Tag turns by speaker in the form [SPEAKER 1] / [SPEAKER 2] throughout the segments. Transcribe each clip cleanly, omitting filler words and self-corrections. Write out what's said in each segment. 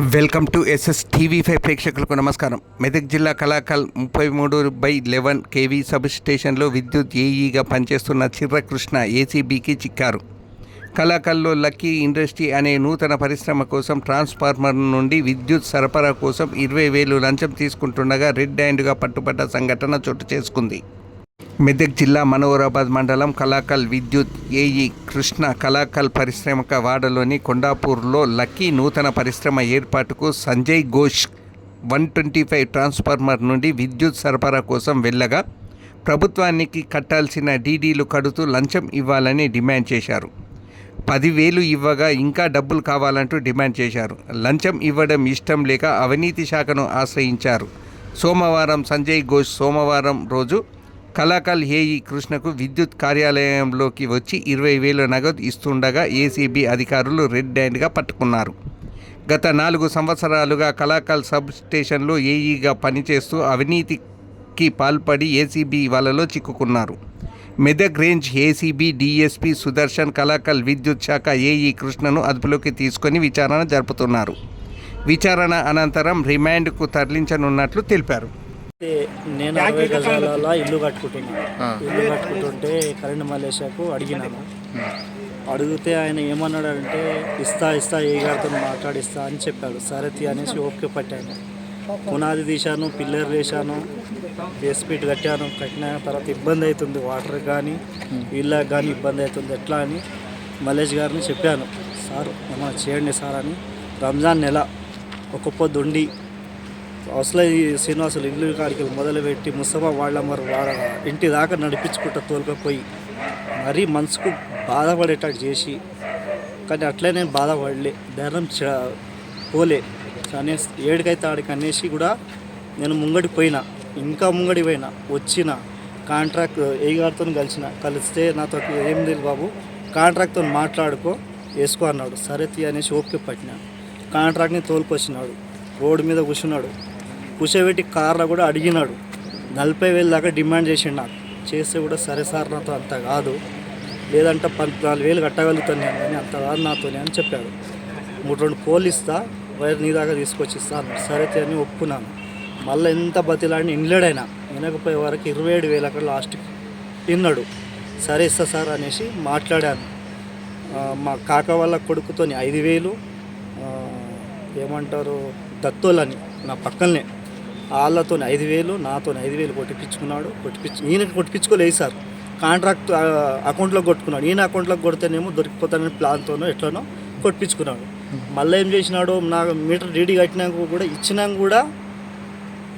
[SPEAKER 1] Welcome to SS TV5 ప్రేక్షకులకు నమస్కారం. మెదక్ జిల్లా కలాకల్ 33/11 KV సబ్ స్టేషన్లో విద్యుత్ ఏఈగా పనిచేస్తున్న చిర్రకృష్ణ ఏసీబీకి చిక్కారు. కలాకల్లో లక్కీ ఇండస్ట్రీ అనే నూతన పరిశ్రమ కోసం ట్రాన్స్ఫార్మర్ నుండి విద్యుత్ సరఫరా కోసం 20,000 లంచం తీసుకుంటుండగా రెడ్ హ్యాండ్గా పట్టుబడ్డ సంఘటన చోటు చేసుకుంది. మెదక్ జిల్లా మనోహరాబాద్ మండలం కలాకల్ విద్యుత్ ఏఈ కృష్ణ కలాకల్ పారిశ్రామిక వాడలోని కొండాపూర్లో లక్కీ నూతన పరిశ్రమ ఏర్పాటుకు సంజయ్ ఘోష్ 125 ట్రాన్స్ఫార్మర్ నుండి విద్యుత్ సరఫరా కోసం వెళ్ళగా ప్రభుత్వానికి కట్టాల్సిన డీడీలు కడుతూ లంచం ఇవ్వాలని డిమాండ్ చేశారు. 10,000 ఇవ్వగా ఇంకా డబ్బులు కావాలంటూ డిమాండ్ చేశారు. లంచం ఇవ్వడం ఇష్టం లేక అవినీతి శాఖను ఆశ్రయించారు. సోమవారం సంజయ్ ఘోష్ రోజు కలాకల్ ఏఈ కృష్ణకు విద్యుత్ కార్యాలయంలోకి వచ్చి 20,000 నగదు ఇస్తుండగా ఏసీబీ అధికారులు రెడ్ హ్యాండ్గా పట్టుకున్నారు. గత 4 సంవత్సరాలుగా కలాకల్ సబ్ స్టేషన్లో ఏఈగా పనిచేస్తూ అవినీతికి పాల్పడి ఏసీబీ వలలో చిక్కుకున్నారు. Medak range ACB DSP Sudarshan Kalakal విద్యుత్ శాఖ ఏఈ కృష్ణను అదుపులోకి తీసుకొని విచారణ జరుపుతున్నారు. విచారణ అనంతరం రిమాండ్కు తరలించనున్నట్లు తెలిపారు.
[SPEAKER 2] నేను 60 గజాల ఇల్లు కట్టుకుంటుంటే కరెంట్ మలేషియాకు అడిగినాను. అడిగితే ఆయన ఏమన్నాడంటే ఇస్తా ఏ గారితో మాట్లాడిస్తా అని చెప్పాడు. సరే అనేసి ఓపిక పట్టాను. పునాది తీశాను, పిల్లర్ వేశాను, బేస్మెంట్ కట్టిన తర్వాత ఇబ్బంది అవుతుంది, వాటర్ కానీ వీళ్ళకి కానీ ఇబ్బంది అవుతుంది ఎట్లా అని మలేష్ గారిని చెప్పాను. సార్ ఏమైనా చేయండి సార్ అని. రంజాన్ నెల ఒక పొద్దుండి అసలు ఈ శ్రీనివాసులు ఇల్లు కాడికి మొదలుపెట్టి ముస్తఫా వాళ్ళ ఇంటి దాకా నడిపించుకుంటూ తోలుకపోయి మరీ మనసుకు బాధపడేటట్టు చేసి, కానీ అట్లే నేను బాధపడలే, ధైర్యం పోలే అనేసి ఏడికైతే ఆడికి అనేసి కూడా నేను ముంగడికి పోయినా, ఇంకా ముంగడి పోయినా, వచ్చిన కాంట్రాక్ట్ ఏ గారితో కలిస్తే నాతో ఏం లేదు బాబు, కాంట్రాక్ట్తో మాట్లాడుకో వేసుకో అన్నాడు. సరే అనేసి ఓపిక పట్టినా. కాంట్రాక్ట్ని తోలుకొచ్చినాడు, రోడ్డు మీద కూర్చోబెట్టి కార్లో కూడా అడిగినాడు. 40,000 దాకా డిమాండ్ చేసిండు. నాకు చేస్తే కూడా సరే సార్ నాతో అంత కాదు, లేదంటే 14,000 కట్టగలుగుతాను నేను, కానీ అంత కాదు నాతోనే అని చెప్పాడు. 3-2 పోలు ఇస్తా, వైర్ నీ దాకా తీసుకొచ్చి ఇస్తా అన్నాడు. సరే అని ఒప్పుకున్నాను. మళ్ళీ ఎంత బతిలాడిని ఇన్లేడైనా వినకపోయే వరకు 27,000 అక్కడ లాస్ట్కి తిన్నాడు. సరే ఇస్తా సార్ అనేసి మాట్లాడాను. మా కాక వాళ్ళ కొడుకుతో 5,000 ఏమంటారు దత్తోళ్ళని నా పక్కనే వాళ్ళతో 5,000 నాతో 5,000 కొట్టిపించుకున్నాడు. ఈయనకి కొట్టిపించుకోలేదు సార్, కాంట్రాక్ట్ అకౌంట్లోకి కొట్టుకున్నాడు. ఈయన అకౌంట్లోకి కొడితేనేమో దొరికిపోతానని ప్లాన్తోనో ఎట్లనో కొట్టిపించుకున్నాడు. మళ్ళీ ఏం చేసినాడు, నాకు మీటర్ డీడీ కట్టినాక కూడా ఇచ్చినాక కూడా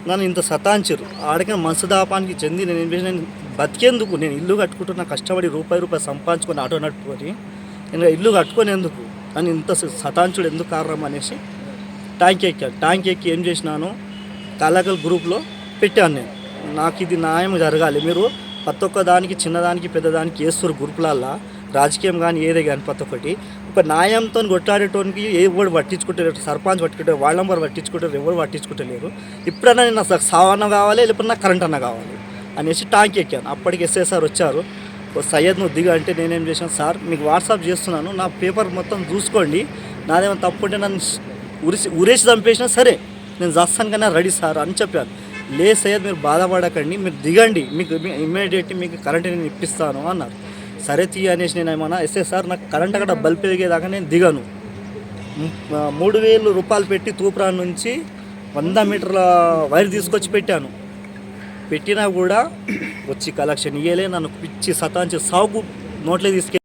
[SPEAKER 2] నన్ను ఇంత సతాంచారు. ఆడికి మనసు దాపానికి చెంది నేను ఏం చేసిన, బతికేందుకు నేను ఇల్లు కట్టుకుంటున్నా, కష్టపడి రూపాయి సంపాదించుకొని ఆటో నట్టుకొని నేను ఇల్లు కట్టుకునేందుకు అని ఇంత సతాంచుడు ఎందుకు కారణం అనేసి ట్యాంక్ ఎక్కి ఏం చేసినాను, కలాకల్ గ్రూప్లో పెట్టాను నేను. నాకు ఇది న్యాయం జరగాలి, మీరు ప్రతి ఒక్క దానికి చిన్నదానికి పెద్దదానికి వేస్తారు గ్రూపులల్లా, రాజకీయం కానీ ఏదే కానీ ప్రతి ఒక్కటి ఒక న్యాయంతో కొట్లాడేటోనికి ఎవరు పట్టించుకుంటారు, సర్పంచ్ పట్టుకుంటారు, వాళ్ళ నెంబర్ పట్టించుకుంటారు, ఎవరు పట్టించుకుంటలేరు. ఇప్పుడన్నా నేను నాకు సావన్న కావాలి, లేకపోతే నాకు కరెంట్ అన్న కావాలి అనేసి ట్యాంక్ ఎక్కాను. అప్పటికి ఎస్ఐసార్ వచ్చారు. సయ్యద్ నువ్వు దిగా అంటే నేనేం చేశాను, సార్ మీకు వాట్సాప్ చేస్తున్నాను, నా పేపర్ మొత్తం చూసుకోండి, నాదేమో తప్పు ఉంటే నన్ను ఉరేసి చంపేసినా సరే నేను చేస్తాను కన్నా రెడీ సార్ అని చెప్పాను. లే సయ్యద్ మీరు బాధపడకండి, మీరు దిగండి, మీకు ఇమ్మీడియట్లీ మీకు కరెంట్ నేను ఇప్పిస్తాను అన్నారు. సరే అనేసి నేను ఏమన్నా సార్ నాకు కరెంట్ అక్కడ బల్బ్ పెరిగేదాకా నేను దిగాను. 3,000 రూపాయలు పెట్టి తూప్రాన్ నుంచి 100 మీటర్ల వైర్ తీసుకొచ్చి పెట్టినా కూడా వచ్చి కలెక్షన్ ఇయ్యలే. నన్ను పిచ్చి సతాంచి సాగు నోట్లే తీసుకెళ్ళి